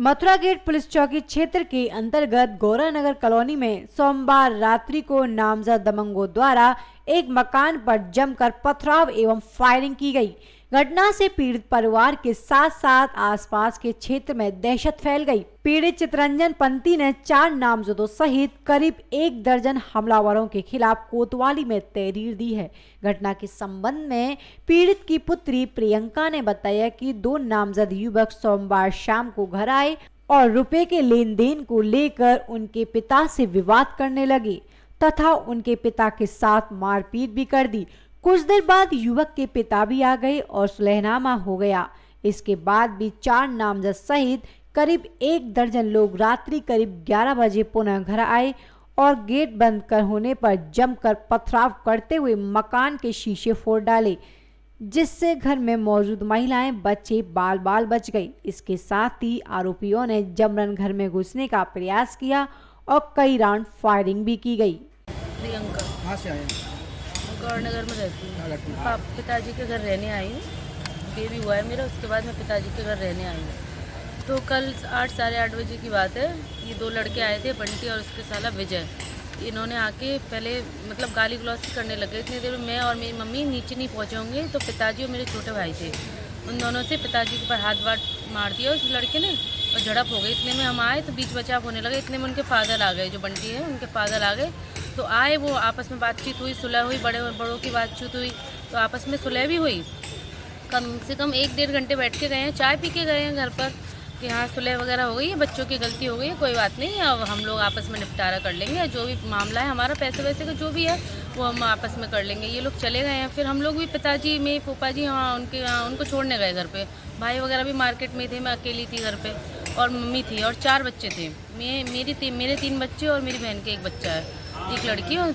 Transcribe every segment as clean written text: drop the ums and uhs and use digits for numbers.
Mathura gate police चौकी क्षेत्र के अंतर्गत गौरानगर कॉलोनी में सोमवार रात्रि को नामजद दबंगों द्वारा एक मकान पर जमकर पथराव एवं फायरिंग की गई। घटना से पीड़ित परिवार के साथ साथ आसपास के क्षेत्र में दहशत फैल गई। पीड़ित चितरंजन पंती ने 4 नामजदों सहित करीब 1 दर्जन हमलावरों के खिलाफ कोतवाली में तहरीर दी है। घटना के संबंध में पीड़ित की पुत्री प्रियंका ने बताया कि 2 नामजद युवक सोमवार शाम को घर आए और रुपए के लेन देन को लेकर उनके पिता से विवाद करने लगे तथा उनके पिता के साथ मारपीट भी कर दी। कुछ देर बाद युवक के पिता भी आ गए और सुलहनामा हो गया। इसके बाद भी 4 नामजद सहित करीब 1 दर्जन लोग रात्रि करीब 11 बजे पुनः घर आए और गेट बंद कर होने पर जमकर पथराव करते हुए मकान के शीशे फोड़ डाले, जिससे घर में मौजूद महिलाएं बच्चे बाल बाल बच गई। इसके साथ ही आरोपियों ने जबरन घर में घुसने का प्रयास किया और कई राउंड फायरिंग भी की गई। प्रियंका कहाँ से आए? गौरनगर में रहती हूँ। पिताजी के घर रहने आई हूँ। बेबी हुआ है मेरा, उसके बाद मैं पिताजी के घर रहने आई हूँ। तो कल 8 साढ़े 8 बजे की बात है। ये 2 लड़के आए थे, बंटी और उसके साला विजय। इन्होंने आके पहले मतलब गाली गलौज करने लगे। इतनी देर में मैं और मेरी मम्मी नीचे नहीं पहुँचे होंगे तो पिताजी और मेरे छोटे भाई थे, उन दोनों से पिताजी के ऊपर हाथ मार दिया उस लड़के ने और झड़प हो गई। इतने में हम आए तो बीच बचाव होने लगे। इतने में उनके फादर आ गए, जो बंटी है उनके फादर आ गए। तो आए, वो आपस में बातचीत हुई, सुलह हुई, बड़ों की बातचीत हुई, तो आपस में सुलह भी हुई। कम से कम 1-1.5 घंटे बैठ के गए हैं, चाय पी के गए हैं घर पर कि हाँ सुलह वगैरह हो गई है, बच्चों की गलती हो गई है, कोई बात नहीं, अब हम लोग आपस में निपटारा कर लेंगे, जो भी मामला है हमारा पैसे वैसे का जो भी है वो हम आपस में कर लेंगे। ये लोग चले गए हैं। फिर हम लोग भी पिताजी मेरे फूफा जी उनको छोड़ने गए घर पे। भाई वगैरह भी मार्केट में थे, मैं अकेली थी घर पे और मम्मी थी और 4 बच्चे थे। मेरे 3 बच्चे और मेरी बहन के 1 बच्चा है, एक लड़की और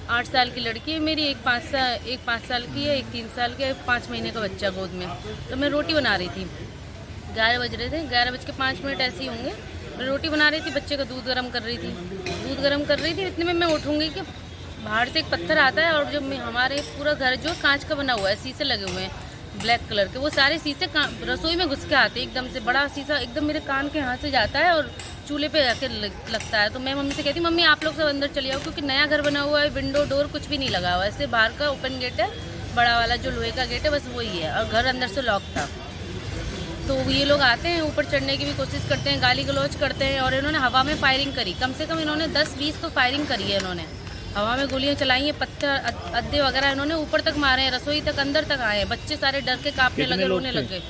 8 साल की लड़की है मेरी, एक 5 साल की है, एक 3 साल का, 5 महीने का बच्चा गोद में। तो मैं रोटी बना रही थी, 11 बज रहे थे, 11:05 ऐसे ही होंगे। मैं रोटी बना रही थी, बच्चे का दूध गर्म कर रही थी। इतने में मैं उठूँगी कि बाहर से एक पत्थर आता है और जो हमारे पूरा घर जो कांच का बना हुआ है, शीशे लगे हुए हैं ब्लैक कलर के, वो सारे शीशे रसोई में घुस के आते हैं। एकदम से बड़ा शीशा एकदम मेरे कान के यहाँ से जाता है और चूल्हे पे जाके लगता है। तो मैं मम्मी से कहती, मम्मी आप लोग सब अंदर चले आओ, क्योंकि नया घर बना हुआ है, विंडो डोर कुछ भी नहीं लगा हुआ है, ऐसे बाहर का ओपन गेट है, बड़ा वाला जो लोहे का गेट है, बस वही है, और घर अंदर से लॉक था। तो ये लोग आते हैं, ऊपर चढ़ने की भी कोशिश करते हैं, गाली गलौज करते हैं और इन्होंने हवा में फायरिंग करी। कम से कम इन्होंने 10-20 तो फायरिंग करी है। इन्होंने हवा में गोलियां चलाई हैं, पत्थर अद्दे वगैरह इन्होंने ऊपर तक मारे हैं, रसोई तक अंदर तक आए हैं। बच्चे सारे डर के कांपने लगे, रोने लगे।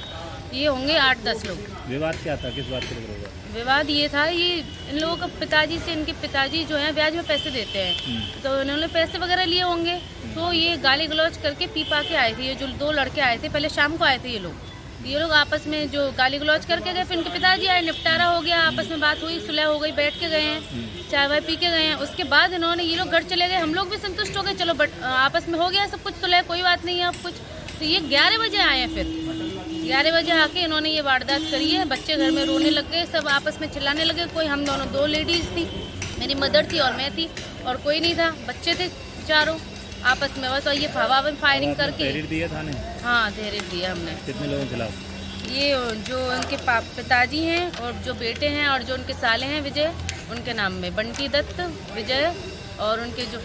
ये होंगे 8-10 लोग। विवाद क्या था, किस बात के लिए? विवाद ये था, ये इन लोगों का पिताजी से, इनके पिताजी जो हैं ब्याज में पैसे देते हैं, तो इन्होंने पैसे वगैरह लिए होंगे। तो ये गाली गलौज करके पी पा के आए थे। ये जो 2 लड़के आए थे, पहले शाम को आए थे ये लोग आपस में जो गाली गलौज करके गए, फिर इनके पिताजी आए, निपटारा हो गया, आपस में बात हुई, सुलह हो गई, बैठ के गए हैं, चाय वाय पी के गए हैं। उसके बाद इन्होंने ये लोग घर चले गए। हम लोग भी संतुष्ट हो गए, चलो बट आपस में हो गया सब कुछ, सुलह, कोई बात नहीं है अब कुछ। तो ये 11 बजे आए हैं। फिर 11 बजे आके इन्होंने ये वारदात करी है। बच्चे घर में रोने लग गए, सब आपस में चिल्लाने लगे। कोई हम दोनों 2 लेडीज़ थी, मेरी मदर थी और मैं थी, और कोई नहीं था, बच्चे थे चारों आपस में बस। और ये हवा में फायरिंग करके तहरीर दी है थाने? हाँ, तहरीर दिया हमने। कितने लोगों के खिलाफ? ये जो उनके पिताजी हैं और जो बेटे हैं और जो उनके साले हैं विजय, उनके नाम में बंटी दत्त, विजय, और उनके जो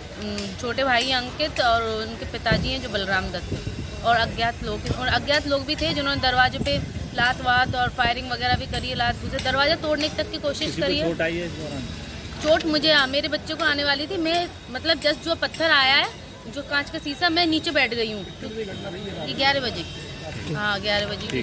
छोटे भाई हैं अंकित, और उनके पिताजी हैं जो बलराम दत्त, और अज्ञात लोग भी थे जिन्होंने दरवाजे पे लात वात और फायरिंग वगैरह भी करी है, लात घुसे, दरवाजा तोड़ने तक की कोशिश करी है। चोट आई है इस दौरान? चोट मुझे, मेरे बच्चे को आने वाली थी। मैं मतलब जस्ट जो पत्थर आया है, जो कांच का शीशा, मैं नीचे बैठ गई हूँ। 11 बजे, हाँ 11 बजे की